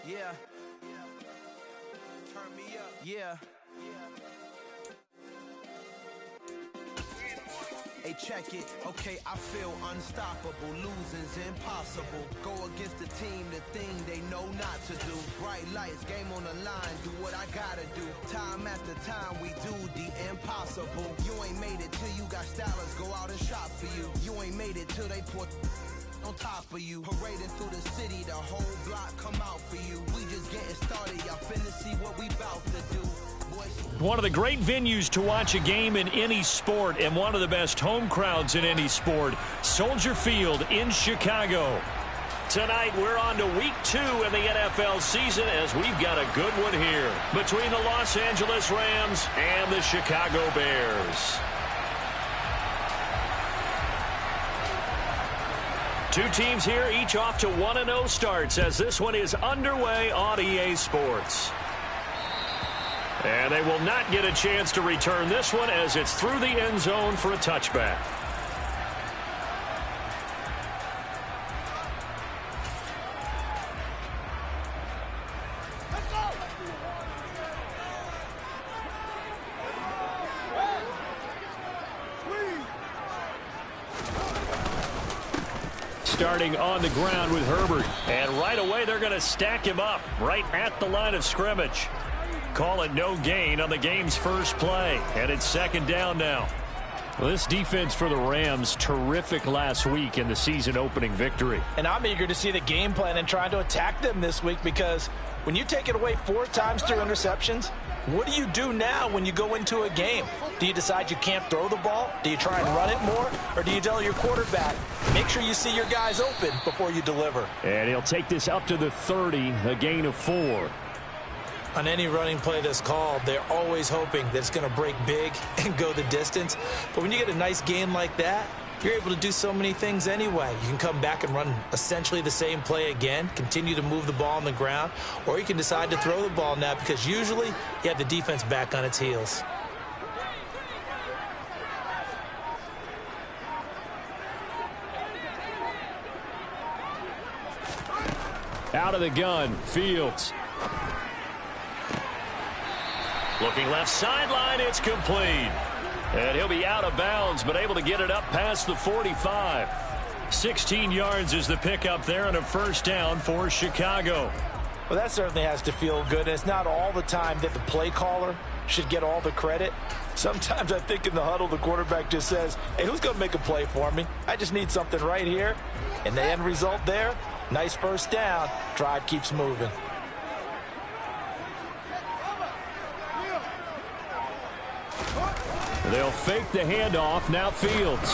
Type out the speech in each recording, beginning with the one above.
Yeah. Turn me up. Yeah. Hey, check it. Okay, I feel unstoppable. Losing's impossible. Go against the team, the thing they know not to do. Bright lights, game on the line. Do what I gotta do. Time after time, we do the impossible. You ain't made it till you got stylers go out and shop for you. You ain't made it till they put on top of you. Parading through the city, the whole block come out for you. We just getting started. Y'all finna see what we bout to do. One of the great venues to watch a game in any sport and one of the best home crowds in any sport, Soldier Field in Chicago. Tonight we're on to week 2 in the NFL season as we've got a good one here between the Los Angeles Rams and the Chicago Bears. Two teams here, each off to 1-0 starts as this one is underway on EA Sports. And they will not get a chance to return this one as it's through the end zone for a touchback. Starting on the ground with Herbert. And right away they're going to stack him up right at the line of scrimmage. Call it no gain on the game's first play. And it's second down now. Well, this defense for the Rams, terrific last week in the season-opening victory. And I'm eager to see the game plan and trying to attack them this week because when you take it away 4 times through interceptions, what do you do now when you go into a game? Do you decide you can't throw the ball? Do you try and run it more? Or do you tell your quarterback, make sure you see your guys open before you deliver? And he'll take this up to the 30, a gain of 4. On any running play that's called, they're always hoping that it's going to break big and go the distance. But when you get a nice gain like that, you're able to do so many things anyway. You can come back and run essentially the same play again, continue to move the ball on the ground, or you can decide to throw the ball now because usually you have the defense back on its heels. Out of the gun, Fields. Looking left sideline, it's complete. And he'll be out of bounds, but able to get it up past the 45. 16 yards is the pickup there and a first down for Chicago. Well, that certainly has to feel good. And it's not all the time that the play caller should get all the credit. Sometimes I think in the huddle, the quarterback just says, hey, who's going to make a play for me? I just need something right here. And the end result there, nice first down. Drive keeps moving. They'll fake the handoff. Now Fields.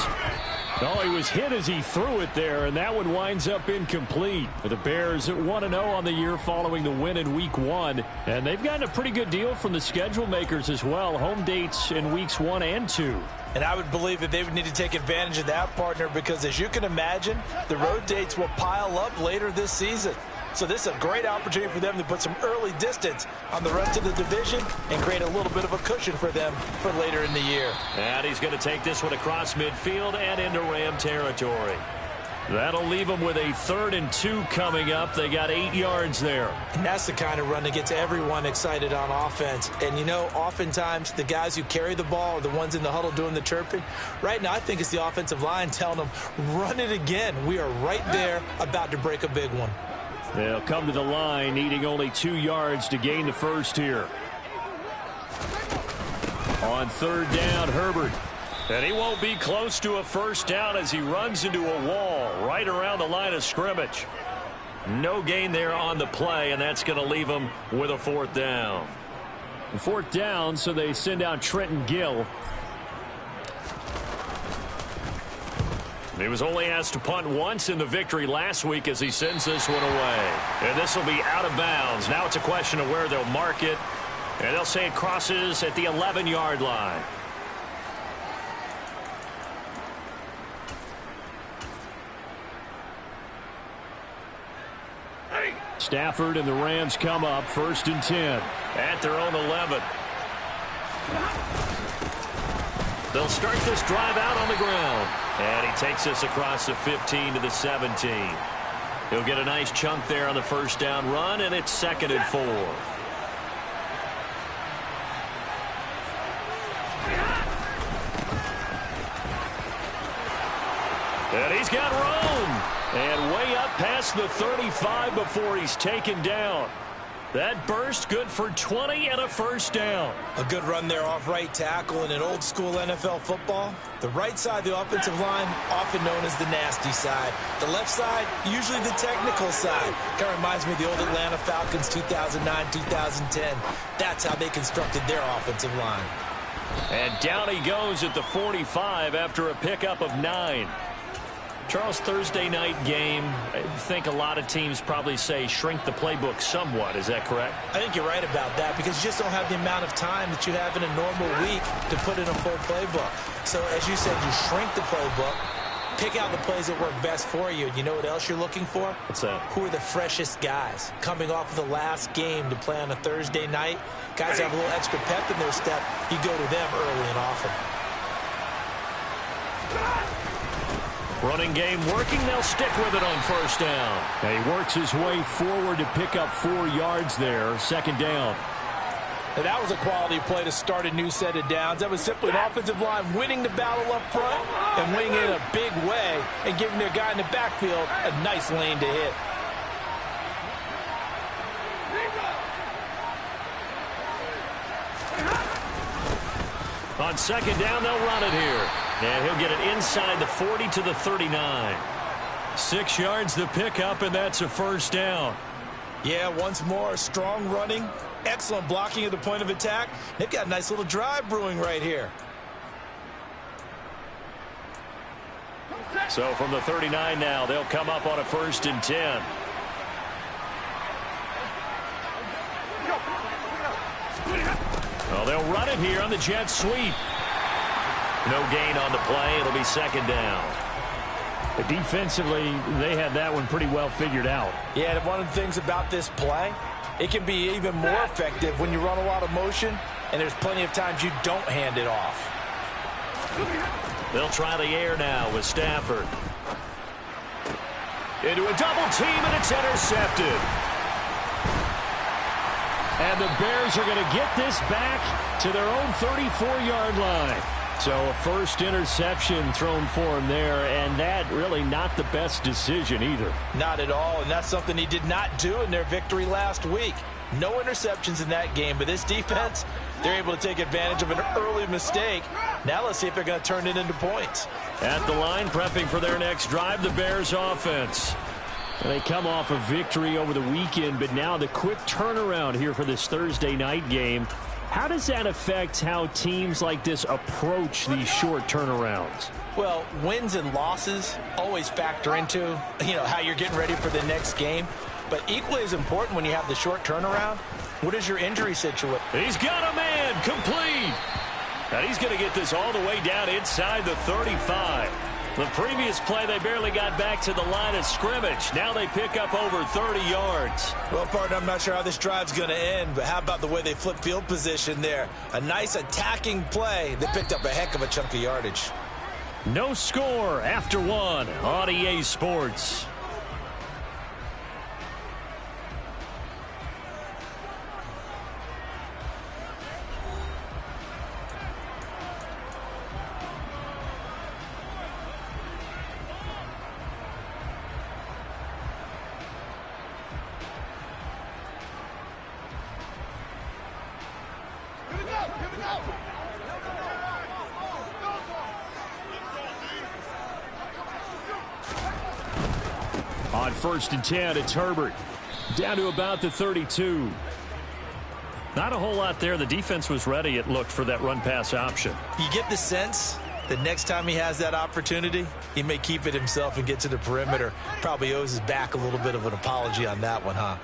Oh, he was hit as he threw it there, and that one winds up incomplete. The Bears at 1-0 on the year following the win in Week 1. And they've gotten a pretty good deal from the schedule makers as well. Home dates in Weeks 1 and 2. And I would believe that they would need to take advantage of that, partner, because as you can imagine, the road dates will pile up later this season. So this is a great opportunity for them to put some early distance on the rest of the division and create a little bit of a cushion for them for later in the year. And he's going to take this one across midfield and into Ram territory. That'll leave them with a 3rd and 2 coming up. They got 8 yards there. And that's the kind of run that gets everyone excited on offense. And, you know, oftentimes the guys who carry the ball are the ones in the huddle doing the chirping. Right now, I think it's the offensive line telling them, run it again. We are right there about to break a big one. They'll come to the line, needing only 2 yards to gain the first here. On 3rd down, Herbert. And he won't be close to a first down as he runs into a wall right around the line of scrimmage. No gain there on the play, and that's going to leave him with a 4th down. 4th down, so they send out Trenton Gill. He was only asked to punt once in the victory last week as he sends this one away. And this will be out of bounds. Now it's a question of where they'll mark it. And they'll say it crosses at the 11-yard line. Stafford and the Rams come up 1st and 10 at their own 11. They'll start this drive out on the ground. And he takes us across the 15 to the 17. He'll get a nice chunk there on the first down run, and it's 2nd and 4. And he's got room. And way up past the 35 before he's taken down. That burst good for 20 and a first down. A good run there off right tackle. In an old school NFL football, the right side of the offensive line, often known as the nasty side. The left side, usually the technical side. Kind of reminds me of the old Atlanta Falcons 2009-2010. That's how they constructed their offensive line. And down he goes at the 45 after a pickup of 9. Charles, Thursday night game, I think a lot of teams probably say shrink the playbook somewhat. Is that correct? I think you're right about that because you just don't have the amount of time that you have in a normal week to put in a full playbook. So, as you said, you shrink the playbook, pick out the plays that work best for you. And you know what else you're looking for? What's that? Who are the freshest guys coming off of the last game to play on a Thursday night? Guys have a little extra pep in their step. You go to them early and often. Running game working. They'll stick with it on first down. And he works his way forward to pick up 4 yards there. 2nd down. And that was a quality play to start a new set of downs. That was simply an offensive line winning the battle up front and winning it in a big way and giving their guy in the backfield a nice lane to hit. On 2nd down, they'll run it here. And he'll get it inside the 40 to the 39. 6 yards the pickup, and that's a first down. Yeah, once more, strong running, excellent blocking at the point of attack. They've got a nice little drive brewing right here. So from the 39 now, they'll come up on a 1st and 10. Well, they'll run it here on the jet sweep. No gain on the play. It'll be 2nd down. Defensively, they had that one pretty well figured out. Yeah, and one of the things about this play, it can be even more effective when you run a lot of motion, and there's plenty of times you don't hand it off. They'll try the air now with Stafford. Into a double team, and it's intercepted. And the Bears are going to get this back to their own 34-yard line. So a first interception thrown for him there, and that really not the best decision either. Not at all, and that's something he did not do in their victory last week. No interceptions in that game, but this defense, they're able to take advantage of an early mistake. Now let's see if they're going to turn it into points. At the line, prepping for their next drive, the Bears offense. They come off a victory over the weekend, but now the quick turnaround here for this Thursday night game. How does that affect how teams like this approach these short turnarounds? Well, wins and losses always factor into, how you're getting ready for the next game. But equally as important when you have the short turnaround, what is your injury situation? He's got a man complete. And he's going to get this all the way down inside the 35. The previous play, they barely got back to the line of scrimmage. Now they pick up over 30 yards. Well, partner, I'm not sure how this drive's going to end, but how about the way they flip field position there? A nice attacking play. They picked up a heck of a chunk of yardage. No score after 1 on EA Sports. On 1st and 10, it's Herbert. Down to about the 32. Not a whole lot there. The defense was ready, it looked, for that run-pass option. You get the sense that next time he has that opportunity, he may keep it himself and get to the perimeter. Probably owes his back a little bit of an apology on that one, huh?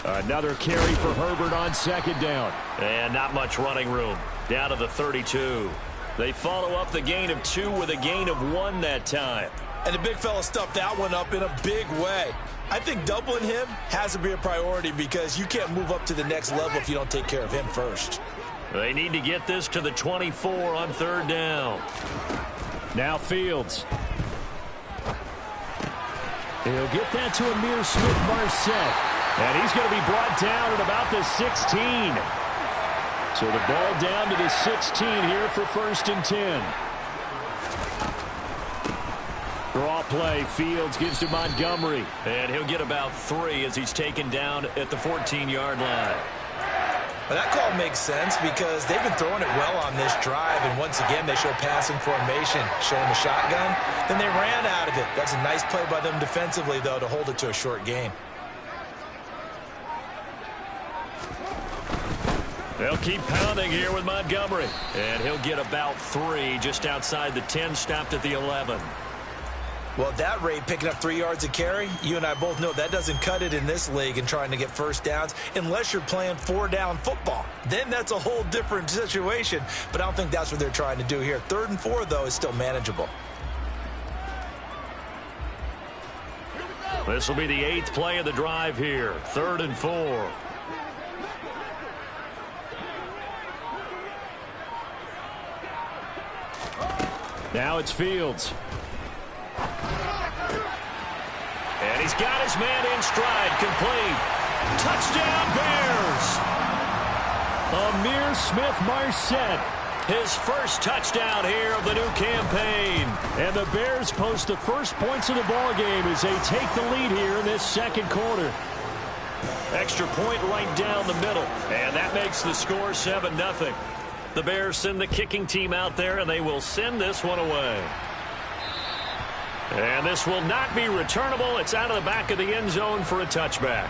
Another carry for Herbert on 2nd down. And not much running room. Down to the 32. They follow up the gain of 2 with a gain of 1 that time. And the big fella stuffed that one up in a big way. I think doubling him has to be a priority because you can't move up to the next level if you don't take care of him first. They need to get this to the 24 on third down. Now Fields. He'll get that to Amir Smith-Marset. And he's going to be brought down at about the 16. So the ball down to the 16 here for 1st and 10. Draw play. Fields gives to Montgomery. And he'll get about 3 as he's taken down at the 14-yard line. Well, that call makes sense because they've been throwing it well on this drive, and once again they show passing formation, showing the shotgun. Then they ran out of it. That's a nice play by them defensively, though, to hold it to a short gain. They'll keep pounding here with Montgomery. And he'll get about 3 just outside the 10, stopped at the 11. Well, at that rate, picking up 3 yards a carry, you and I both know that doesn't cut it in this league and trying to get first downs unless you're playing 4-down football. Then that's a whole different situation, but I don't think that's what they're trying to do here. 3rd and 4, though, is still manageable. This will be the 8th play of the drive here. 3rd and 4. Now it's Fields. And he's got his man in stride, complete. Touchdown, Bears! Amir Smith-Marset. His first touchdown here of the new campaign. And the Bears post the first points of the ball game as they take the lead here in this 2nd quarter. Extra point right down the middle. And that makes the score 7-0. The Bears send the kicking team out there, and they will send this one away. And this will not be returnable. It's out of the back of the end zone for a touchback.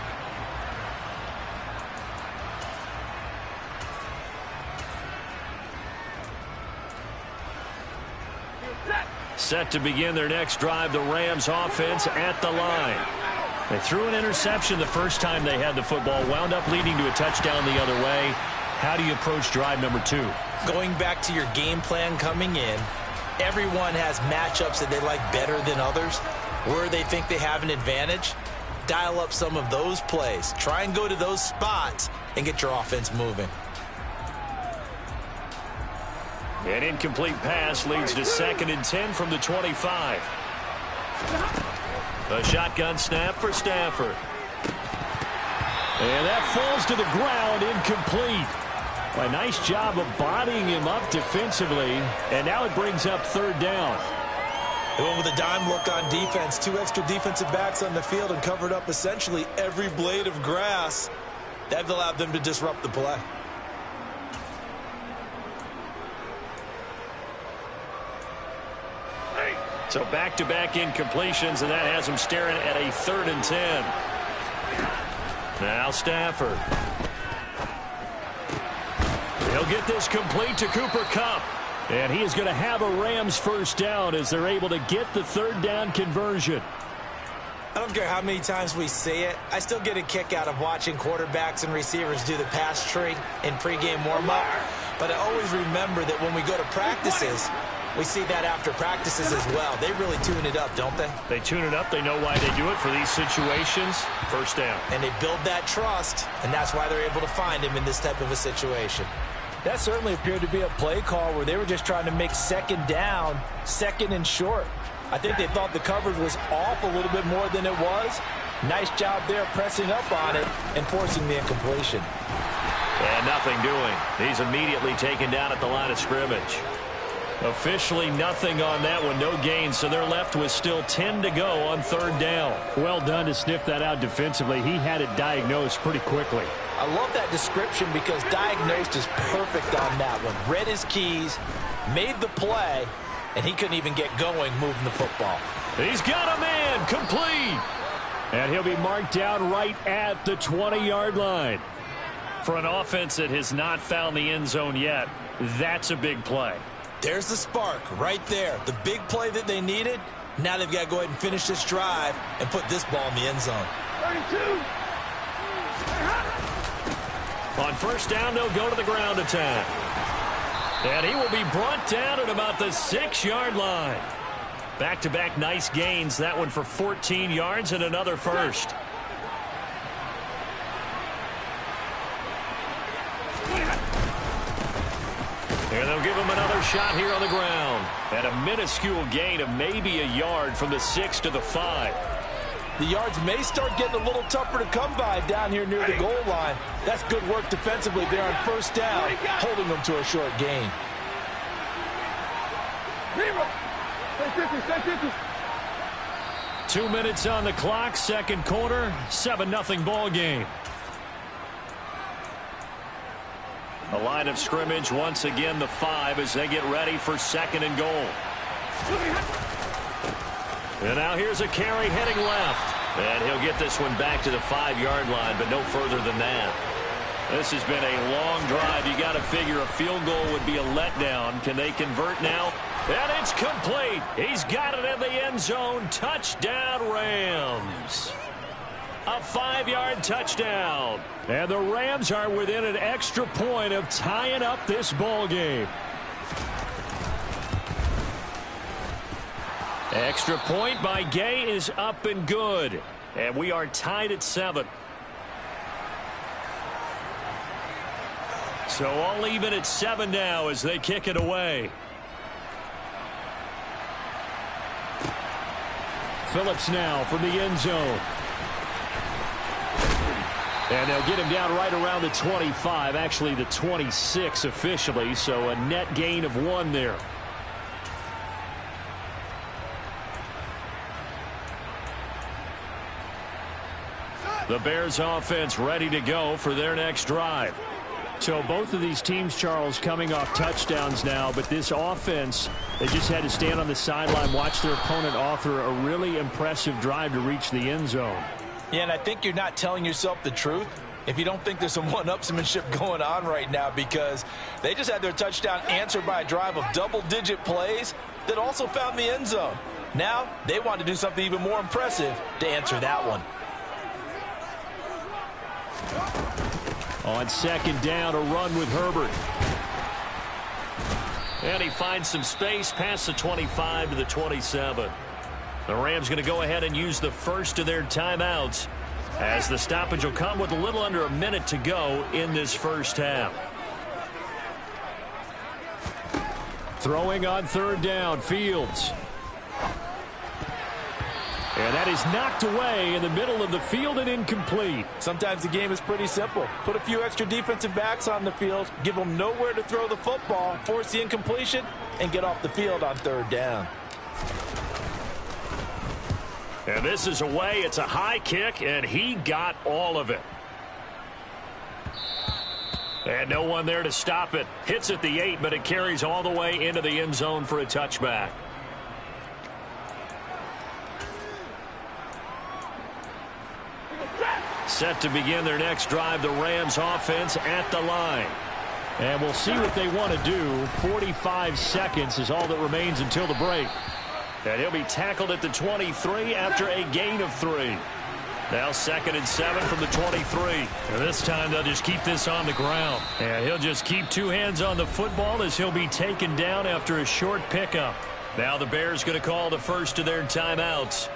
Set to begin their next drive, the Rams offense at the line. They threw an interception the first time they had the football, wound up leading to a touchdown the other way. How do you approach drive number 2? Going back to your game plan coming in, everyone has matchups that they like better than others. Where they think they have an advantage, dial up some of those plays. Try and go to those spots and get your offense moving. An incomplete pass leads to 2nd and 10 from the 25. A shotgun snap for Stafford. And that falls to the ground, incomplete. A nice job of bodying him up defensively, and now it brings up 3rd down. They went with a dime look on defense. 2 extra defensive backs on the field and covered up essentially every blade of grass. That allowed them to disrupt the play. So back-to-back incompletions, and that has them staring at a 3rd and 10. Now Stafford. He'll get this complete to Cooper Kupp. And he is going to have a Rams first down as they're able to get the 3rd down conversion. I don't care how many times we say it. I still get a kick out of watching quarterbacks and receivers do the pass tree in pregame warm-up. But I always remember that when we go to practices, we see that after practices as well. They really tune it up, don't they? They tune it up. They know why they do it for these situations. First down. And they build that trust, and that's why they're able to find him in this type of a situation. That certainly appeared to be a play call where they were just trying to make 2nd down, 2nd and short. I think they thought the coverage was off a little bit more than it was. Nice job there pressing up on it and forcing the incompletion. And nothing doing. He's immediately taken down at the line of scrimmage. Officially nothing on that one, no gain, so they're left with still 10 to go on 3rd down. Well done to sniff that out defensively. He had it diagnosed pretty quickly. I love that description because diagnosed is perfect on that one. Read his keys, made the play, and he couldn't even get going moving the football. He's got a man, complete. And he'll be marked down right at the 20-yard line. For an offense that has not found the end zone yet, that's a big play. There's the spark right there. The big play that they needed. Now they've got to go ahead and finish this drive and put this ball in the end zone. 32. On first down, they'll go to the ground attack. And he will be brought down at about the 6-yard line. Back-to-back nice gains. That one for 14 yards and another first. And they'll give him another shot here on the ground. And a minuscule gain of maybe a yard from the 6 to the 5. The yards may start getting a little tougher to come by down here near the goal line. That's good work defensively there on first down, holding them to a short gain. 2 minutes on the clock, second quarter, 7-0 ball game. A line of scrimmage once again the 5 as they get ready for second and goal. And now here's a carry heading left. And he'll get this one back to the 5-yard line, but no further than that. This has been a long drive. You got to figure a field goal would be a letdown. Can they convert now? And it's complete. He's got it in the end zone. Touchdown, Rams. A 5-yard touchdown. And the Rams are within an extra point of tying up this ball game. Extra point by Gay is up and good. And we are tied at 7. So all even at 7 now as they kick it away. Phillips now from the end zone. And they'll get him down right around the 25, actually the 26 officially, so a net gain of 1 there. The Bears offense ready to go for their next drive. So both of these teams, Charles, coming off touchdowns now, but this offense, they just had to stand on the sideline, watch their opponent author a really impressive drive to reach the end zone. Yeah, and I think you're not telling yourself the truth if you don't think there's some one-upsmanship going on right now, because they just had their touchdown answered by a drive of double-digit plays that also found the end zone. Now they want to do something even more impressive to answer that one. On second down, a run with Herbert. And he finds some space past the 25 to the 27. The Rams going to go ahead and use the first of their timeouts as the stoppage will come with a little under a minute to go in this first half. Throwing on third down, Fields. And that is knocked away in the middle of the field and incomplete. Sometimes the game is pretty simple. Put a few extra defensive backs on the field, give them nowhere to throw the football, force the incompletion, and get off the field on third down. And this is away. It's a high kick, and he got all of it. And no one there to stop it. Hits at the 8, but it carries all the way into the end zone for a touchback. Set to begin their next drive, the Rams offense at the line. And we'll see what they want to do. 45 seconds is all that remains until the break. And he'll be tackled at the 23 after a gain of 3. Now 2nd and 7 from the 23. And this time they'll just keep this on the ground. And he'll just keep 2 hands on the football as he'll be taken down after a short pickup. Now the Bears going to call the first of their timeouts,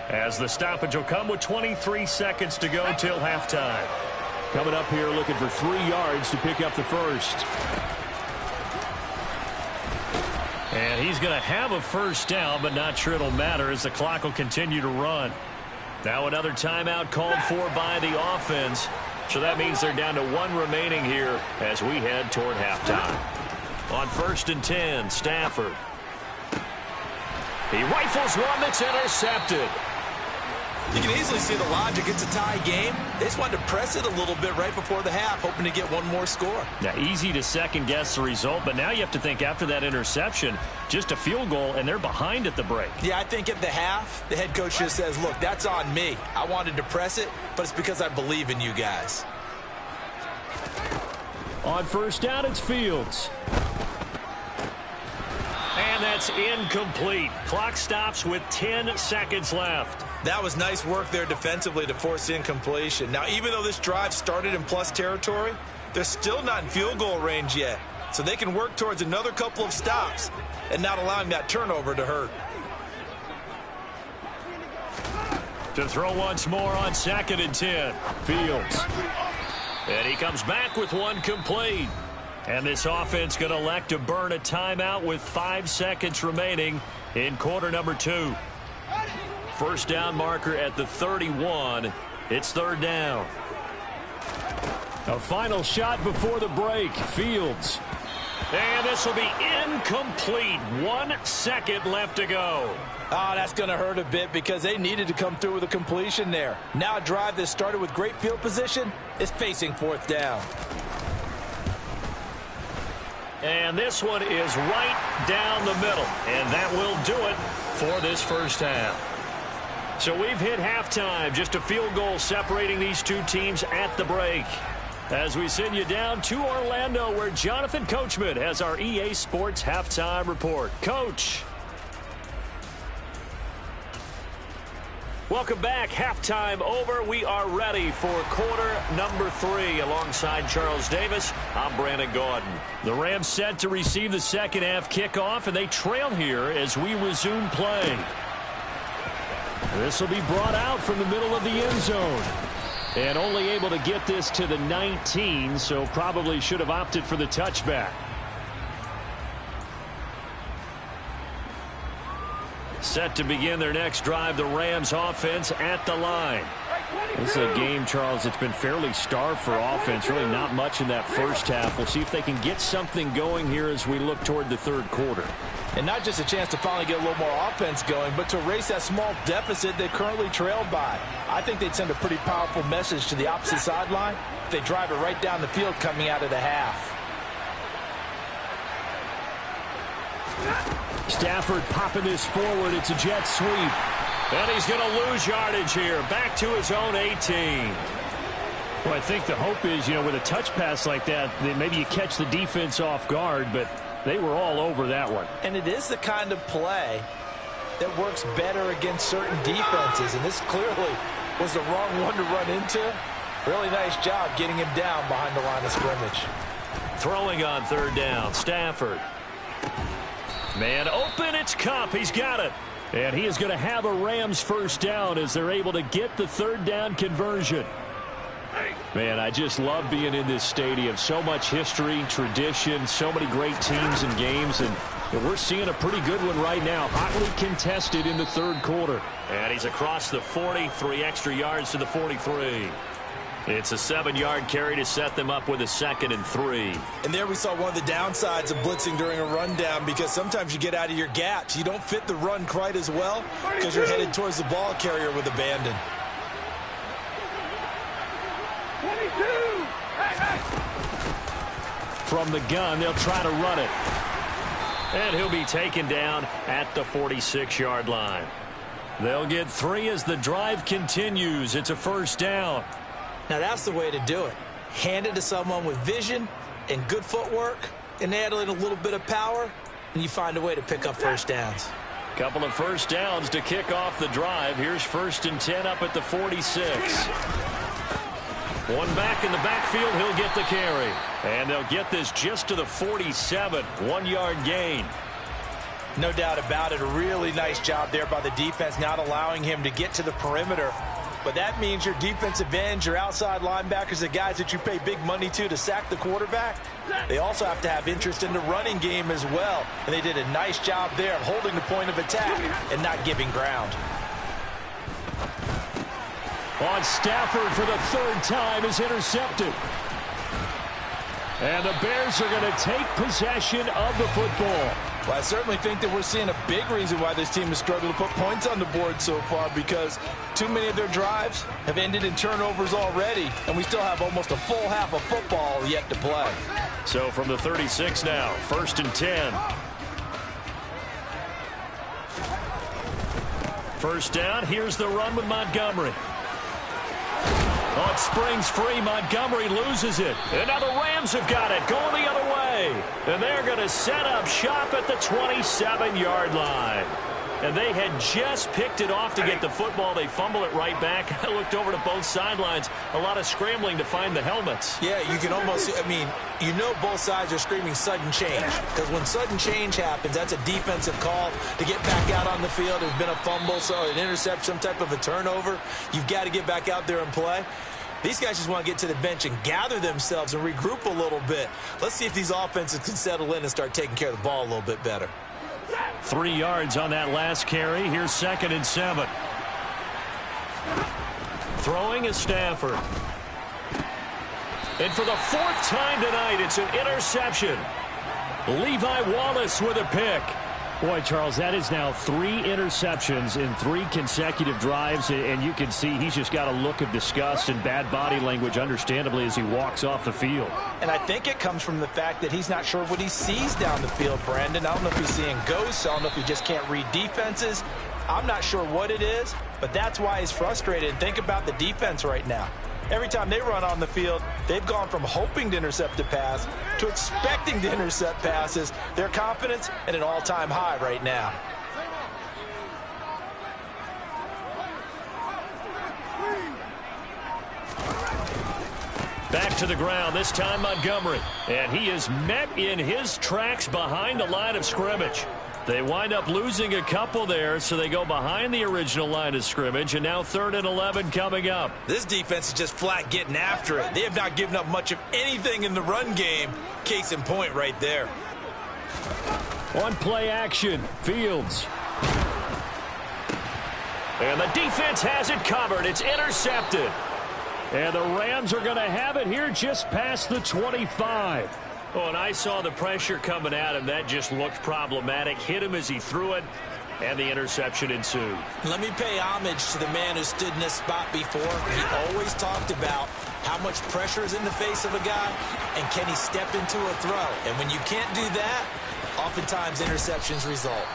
as the stoppage will come with 23 seconds to go till halftime. Coming up here looking for 3 yards to pick up the first. And he's going to have a first down, but not sure it'll matter as the clock will continue to run. Now another timeout called for by the offense. So that means they're down to 1 remaining here as we head toward halftime. On 1st and 10, Stafford. He rifles one that's intercepted. You can easily see the logic. It's a tie game. They just wanted to press it a little bit right before the half, hoping to get 1 more score. Now, easy to second-guess the result, but now you have to think after that interception, just a field goal, and they're behind at the break. Yeah, I think at the half, the head coach just says, look, that's on me. I wanted to press it, but it's because I believe in you guys. On first down, it's Fields. And that's incomplete. Clock stops with 10 seconds left. That was nice work there defensively to force incompletion. Now, even though this drive started in plus territory, they're still not in field goal range yet. So they can work towards another couple of stops and not allowing that turnover to hurt. To throw once more on 2nd and 10. Fields. And he comes back with 1 complete. And this offense going to elect to burn a timeout with 5 seconds remaining in quarter number 2. First down marker at the 31. It's third down. A final shot before the break. Fields. And this will be incomplete. 1 second left to go. Oh, that's going to hurt a bit because they needed to come through with a completion there. Now a drive that started with great field position is facing fourth down. And this one is right down the middle. And that will do it for this first half. So we've hit halftime. Just a field goal separating these two teams at the break. As we send you down to Orlando, where Jonathan Coachman has our EA Sports halftime report. Coach. Welcome back. Halftime over. We are ready for quarter number 3. Alongside Charles Davis, I'm Brandon Gordon. The Rams set to receive the second half kickoff, and they trail here as we resume play. This will be brought out from the middle of the end zone. And only able to get this to the 19, so probably should have opted for the touchback. Set to begin their next drive, the Rams offense at the line. This is a game, Charles, that's been fairly starved for offense. Really not much in that first half. We'll see if they can get something going here as we look toward the third quarter. And not just a chance to finally get a little more offense going, but to erase that small deficit they currently trailed by. I think they'd send a pretty powerful message to the opposite sideline if they drive it right down the field coming out of the half. Stafford popping this forward. It's a jet sweep. And he's going to lose yardage here. Back to his own 18. Well, I think the hope is, with a touch pass like that, that maybe you catch the defense off guard, but they were all over that one. And it is the kind of play that works better against certain defenses, and this clearly was the wrong one to run into. Really nice job getting him down behind the line of scrimmage. Throwing on third down, Stafford. Man open, it's Kupp. He's got it. And he is going to have a Rams first down as they're able to get the third down conversion. Man, I just love being in this stadium. So much history, tradition, so many great teams and games, and we're seeing a pretty good one right now. Hotly contested in the third quarter. And he's across the 40, 3 extra yards to the 43. It's a 7-yard carry to set them up with a 2nd and 3. And there we saw one of the downsides of blitzing during a rundown, because sometimes you get out of your gaps. You don't fit the run quite as well because you're headed towards the ball carrier with abandon. 22. From the gun, they'll try to run it. And he'll be taken down at the 46-yard line. They'll get 3 as the drive continues. It's a first down. Now that's the way to do it. Hand it to someone with vision and good footwork, and add in a little bit of power, and you find a way to pick up first downs. Couple of first downs to kick off the drive. Here's 1st and 10 up at the 46. One back in the backfield, he'll get the carry. And they'll get this just to the 47, 1-yard gain. No doubt about it. A really nice job there by the defense, not allowing him to get to the perimeter. But that means your defensive ends, your outside linebackers, the guys that you pay big money to sack the quarterback, they also have to have interest in the running game as well. And they did a nice job there of holding the point of attack and not giving ground. On Stafford for the 3rd time is intercepted. And the Bears are going to take possession of the football. Well, I certainly think that we're seeing a big reason why this team has struggled to put points on the board so far, because too many of their drives have ended in turnovers already, and we still have almost a full half of football yet to play. So from the 36 now, 1st and 10. First down, here's the run with Montgomery. Oh, it springs free. Montgomery loses it. And now the Rams have got it, going the other way. And they're going to set up shop at the 27-yard line. And they had just picked it off to get the football. They fumble it right back. I looked over to both sidelines. A lot of scrambling to find the helmets. Yeah, you can almost, both sides are screaming sudden change. Because when sudden change happens, that's a defensive call to get back out on the field. There's been a fumble, so an intercept, some type of a turnover. You've got to get back out there and play. These guys just want to get to the bench and gather themselves and regroup a little bit. Let's see if these offenses can settle in and start taking care of the ball a little bit better. 3 yards on that last carry. Here's 2nd and 7. Throwing is Stafford. And for the 4th time tonight, it's an interception. Levi Wallace with a pick. Boy, Charles, that is now 3 interceptions in 3 consecutive drives, and you can see he's just got a look of disgust and bad body language, understandably, as he walks off the field. And I think it comes from the fact that he's not sure what he sees down the field, Brandon. I don't know if he's seeing ghosts. I don't know if he just can't read defenses. I'm not sure what it is, but that's why he's frustrated. And think about the defense right now. Every time they run on the field, they've gone from hoping to intercept a pass to expecting to intercept passes. Their confidence at an all-time high right now. Back to the ground, this time Montgomery. And he is met in his tracks behind the line of scrimmage. They wind up losing a couple there, so they go behind the original line of scrimmage, and now 3rd and 11 coming up. This defense is just flat getting after it. They have not given up much of anything in the run game. Case in point right there. On play action, Fields. And the defense has it covered. It's intercepted. And the Rams are going to have it here just past the 25. Oh, and I saw the pressure coming at him. That just looked problematic. Hit him as he threw it, and the interception ensued. Let me pay homage to the man who stood in this spot before. He always talked about how much pressure is in the face of a guy, and can he step into a throw. And when you can't do that, oftentimes interceptions result.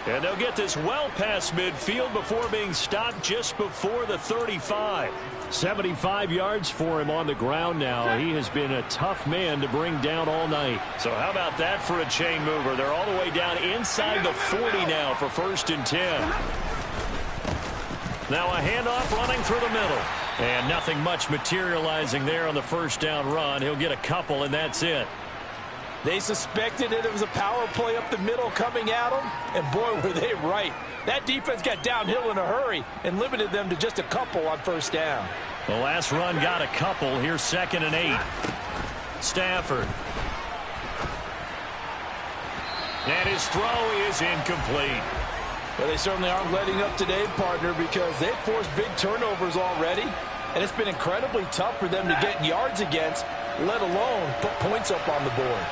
And they'll get this well past midfield before being stopped just before the 35. 75 yards for him on the ground now. He has been a tough man to bring down all night. So how about that for a chain mover? They're all the way down inside the 40 now for 1st and 10. Now a handoff running through the middle. And nothing much materializing there on the 1st down run. He'll get a couple, and that's it. They suspected it was a power play up the middle coming at them, and boy, were they right. That defense got downhill in a hurry and limited them to just a couple on 1st down. The last run got a couple. Here's 2nd and 8. Stafford. And his throw is incomplete. Well, they certainly aren't letting up today, partner, because they've forced big turnovers already, and it's been incredibly tough for them to get yards against, let alone put points up on the board.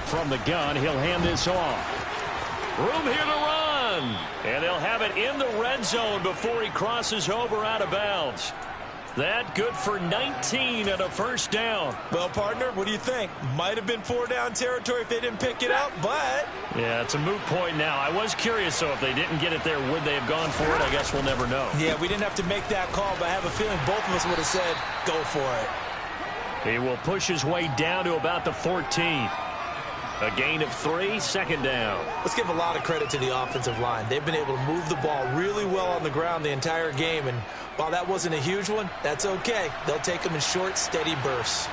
From the gun, he'll hand this off. Room here to run. And they'll have it in the red zone before he crosses over out of bounds. That good for 19 and a 1st down. Well, partner, what do you think? Might have been 4-down territory if they didn't pick it up, but... Yeah, it's a moot point now. I was curious, so if they didn't get it there, would they have gone for it? I guess we'll never know. Yeah, we didn't have to make that call, but I have a feeling both of us would have said, go for it. He will push his way down to about the 14. A gain of 3, 2nd down. Let's give a lot of credit to the offensive line. They've been able to move the ball really well on the ground the entire game, and while that wasn't a huge one, that's okay. They'll take them in short, steady bursts.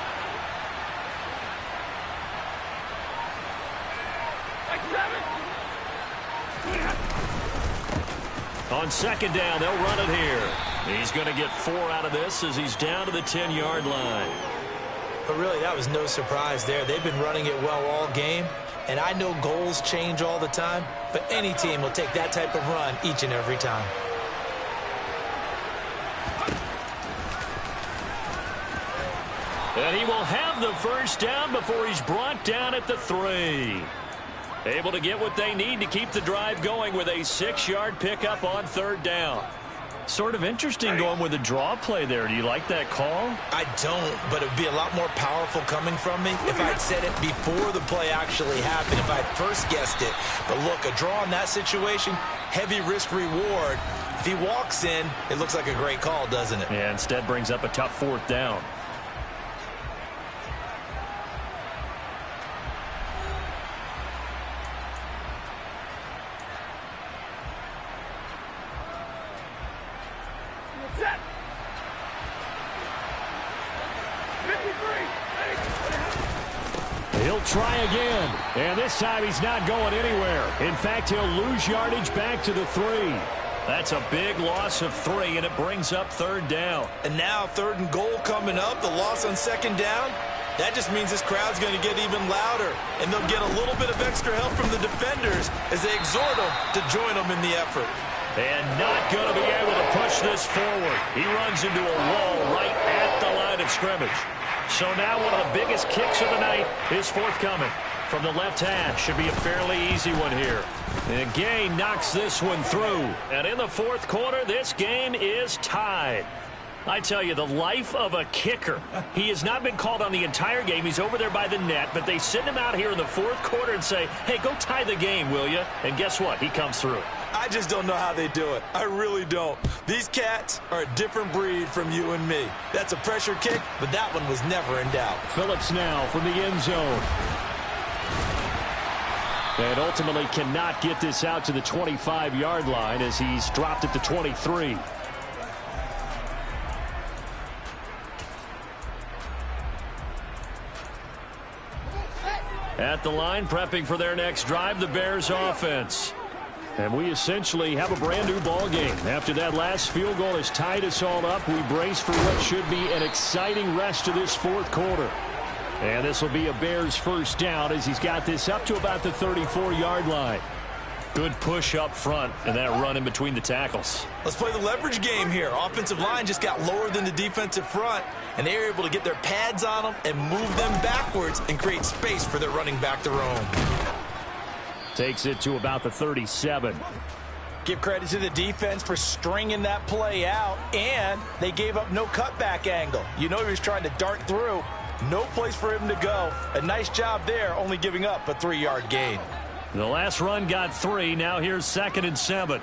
On 2nd down, they'll run it here. He's going to get 4 out of this as he's down to the 10-yard line. But really, that was no surprise there. They've been running it well all game, and I know goals change all the time, but any team will take that type of run each and every time. And he will have the 1st down before he's brought down at the 3. Able to get what they need to keep the drive going with a 6-yard pickup on 3rd down. Sort of interesting going with a draw play there. Do you like that call? I don't, but it would be a lot more powerful coming from me if I'd said it before the play actually happened, if I'd first guessed it. But look, a draw in that situation, heavy risk reward. If he walks in, it looks like a great call, doesn't it? Yeah, instead brings up a tough 4th down. He'll try again, and this time he's not going anywhere. In fact, he'll lose yardage back to the 3. That's a big loss of 3, and it brings up 3rd down. And now 3rd and goal coming up, the loss on 2nd down. That just means this crowd's going to get even louder, and they'll get a little bit of extra help from the defenders as they exhort them to join them in the effort. And not going to be able to push this forward. He runs into a wall right at the line of scrimmage. So now one of the biggest kicks of the night is forthcoming. From the left hash, should be a fairly easy one here. And Gay knocks this one through. And in the 4th quarter, this game is tied. I tell you, the life of a kicker. He has not been called on the entire game. He's over there by the net, but they send him out here in the 4th quarter and say, hey, go tie the game, will you? And guess what? He comes through. I just don't know how they do it. I really don't. These cats are a different breed from you and me. That's a pressure kick, but that one was never in doubt. Phillips now from the end zone. And ultimately cannot get this out to the 25-yard line as he's dropped at the 23. At the line, prepping for their next drive, the Bears offense. And we essentially have a brand new ball game. After that last field goal has tied us all up, we brace for what should be an exciting rest to this 4th quarter. And this will be a Bears 1st down as he's got this up to about the 34-yard line. Good push up front and that run in between the tackles. Let's play the leverage game here. Offensive line just got lower than the defensive front, and they were able to get their pads on them and move them backwards and create space for their running back to roam. Takes it to about the 37. Give credit to the defense for stringing that play out, and they gave up no cutback angle. You know he was trying to dart through. No place for him to go. A nice job there, only giving up a 3-yard gain. The last run got 3. Now here's 2nd and 7.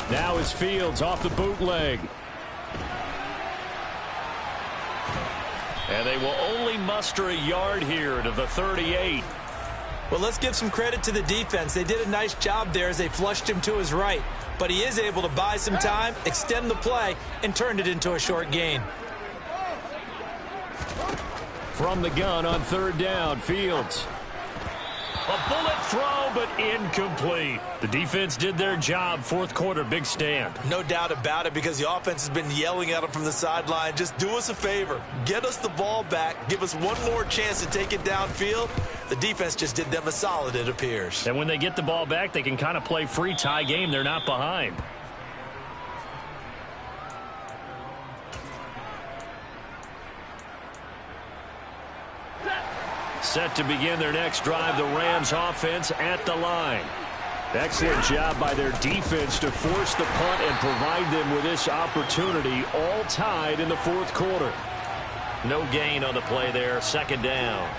Now is Fields off the bootleg. And they will only muster a yard here to the 38. Well, let's give some credit to the defense. They did a nice job there as they flushed him to his right. But he is able to buy some time, extend the play, and turned it into a short gain. From the gun on 3rd down, Fields. A bullet throw, but incomplete. The defense did their job. 4th quarter, big stand. No doubt about it, because the offense has been yelling at them from the sideline. Just do us a favor. Get us the ball back. Give us one more chance to take it downfield. The defense just did them a solid, it appears. And when they get the ball back, they can kind of play free tie game. They're not behind. Set to begin their next drive, the Rams offense at the line. Excellent job by their defense to force the punt and provide them with this opportunity, all tied in the 4th quarter. No gain on the play there, 2nd down.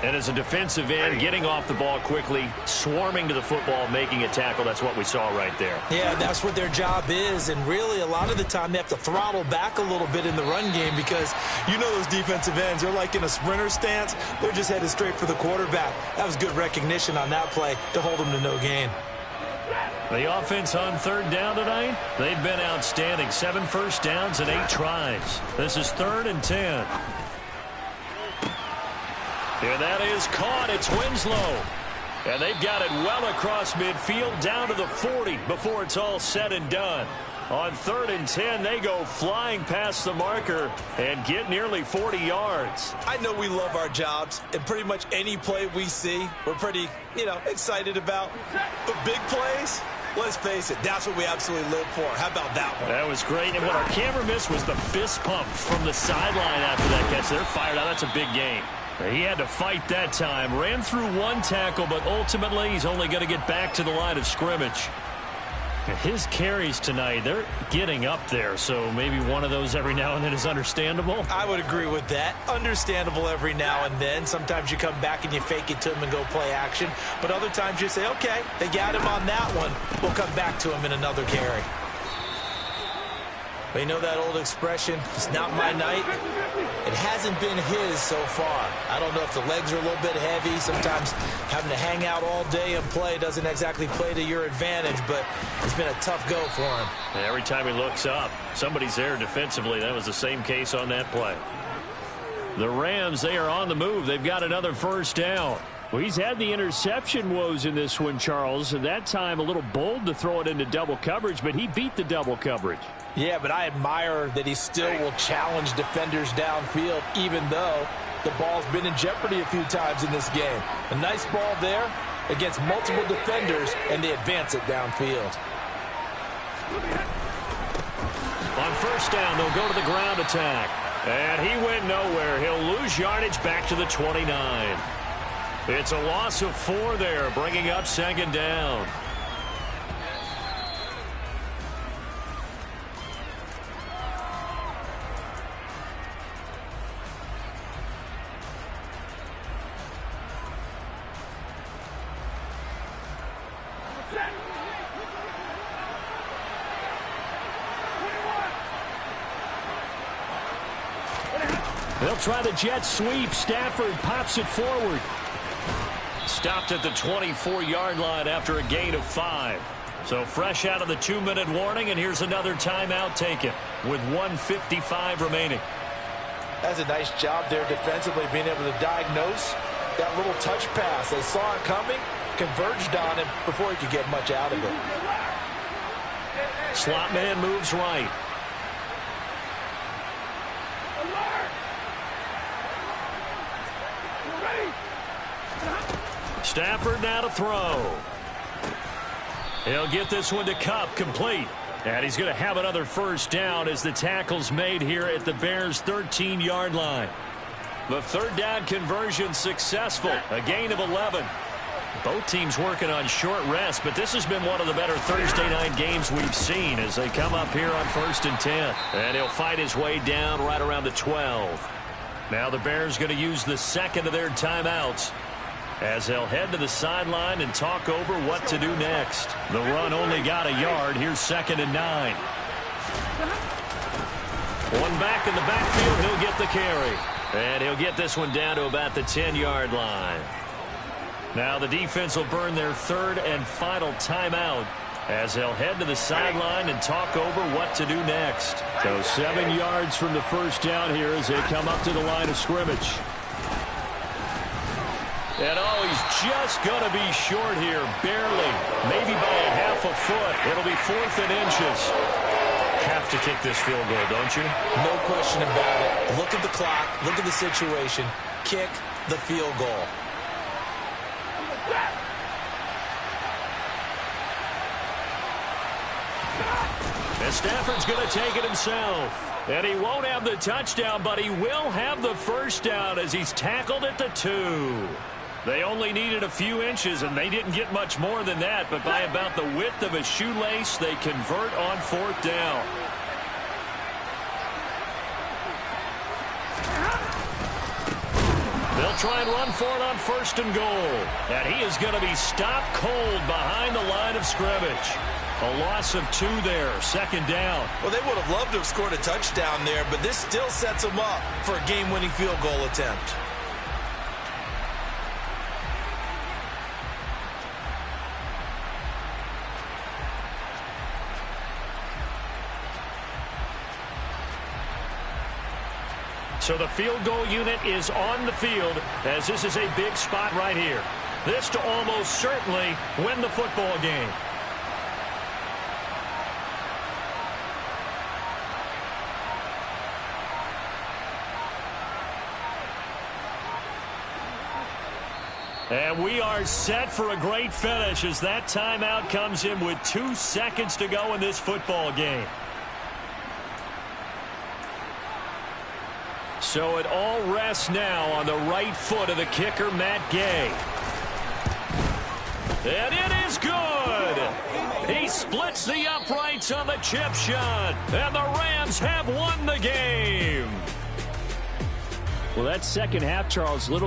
And as a defensive end, getting off the ball quickly, swarming to the football, making a tackle, that's what we saw right there. Yeah, that's what their job is, and really a lot of the time they have to throttle back a little bit in the run game because you know those defensive ends, they're like in a sprinter stance. They're just headed straight for the quarterback. That was good recognition on that play to hold them to no gain. The offense on 3rd down tonight, they've been outstanding. 7 first downs and 8 tries. This is 3rd and 10. And that is caught. It's Winslow. And they've got it well across midfield down to the 40 before it's all said and done. On 3rd and 10, they go flying past the marker and get nearly 40 yards. I know we love our jobs, and pretty much any play we see, we're pretty, excited about. But big plays, let's face it, that's what we absolutely live for. How about that one? That was great. And what our camera missed was the fist pump from the sideline after that catch. They're fired out. That's a big game. He had to fight that time. Ran through one tackle, but ultimately he's only going to get back to the line of scrimmage. His carries tonight, they're getting up there, so maybe one of those every now and then is understandable. I would agree with that. Understandable every now and then. Sometimes you come back and you fake it to him and go play action. But other times you say, okay, they got him on that one. We'll come back to him in another carry. But you know that old expression, it's not my night? It hasn't been his so far. I don't know if the legs are a little bit heavy. Sometimes having to hang out all day and play doesn't exactly play to your advantage, but it's been a tough go for him. And every time he looks up, somebody's there defensively. That was the same case on that play. The Rams, they are on the move. They've got another first down. Well, he's had the interception woes in this one, Charles, and that time a little bold to throw it into double coverage, but he beat the double coverage. Yeah, but I admire that he still will challenge defenders downfield, even though the ball's been in jeopardy a few times in this game. A nice ball there against multiple defenders, and they advance it downfield. On first down, they'll go to the ground attack. And he went nowhere. He'll lose yardage back to the 29. It's a loss of 4 there, bringing up second down. They'll try the jet sweep. Stafford pops it forward. Stopped at the 24-yard line after a gain of 5. So fresh out of the 2-minute warning, and here's another timeout taken with 1:55 remaining. That's a nice job there defensively, being able to diagnose that little touch pass. They saw it coming, converged on him before he could get much out of it. Slot man moves right. Stafford now to throw. He'll get this one to Kupp, complete. And he's going to have another first down as the tackle's made here at the Bears' 13-yard line. The third down conversion successful, a gain of 11. Both teams working on short rest, but this has been one of the better Thursday night games we've seen as they come up here on 1st and 10. And he'll fight his way down right around the 12. Now the Bears going to use the second of their timeouts as they'll head to the sideline and talk over what to do next. The run only got a yard. Here's 2nd and 9. One back in the backfield. He'll get the carry. And he'll get this one down to about the 10-yard line. Now the defense will burn their third and final timeout as they'll head to the sideline and talk over what to do next. So 7 yards from the first down here as they come up to the line of scrimmage. And he's just going to be short here, barely, maybe by a half a foot. It'll be 4th and inches. Have to kick this field goal, don't you? No question about it. Look at the clock. Look at the situation. Kick the field goal. And Stafford's going to take it himself. And he won't have the touchdown, but he will have the first down as he's tackled at the 2. They only needed a few inches, and they didn't get much more than that, but by about the width of a shoelace, they convert on 4th down. They'll try and run for it on 1st and goal. And he is going to be stopped cold behind the line of scrimmage. A loss of 2 there, 2nd down. Well, they would have loved to have scored a touchdown there, but this still sets them up for a game-winning field goal attempt. So the field goal unit is on the field as this is a big spot right here. This to almost certainly win the football game. And we are set for a great finish as that timeout comes in with 2 seconds to go in this football game. So it all rests now on the right foot of the kicker, Matt Gay. And it is good. He splits the uprights on the chip shot. And the Rams have won the game. Well, that second half, Charles, a little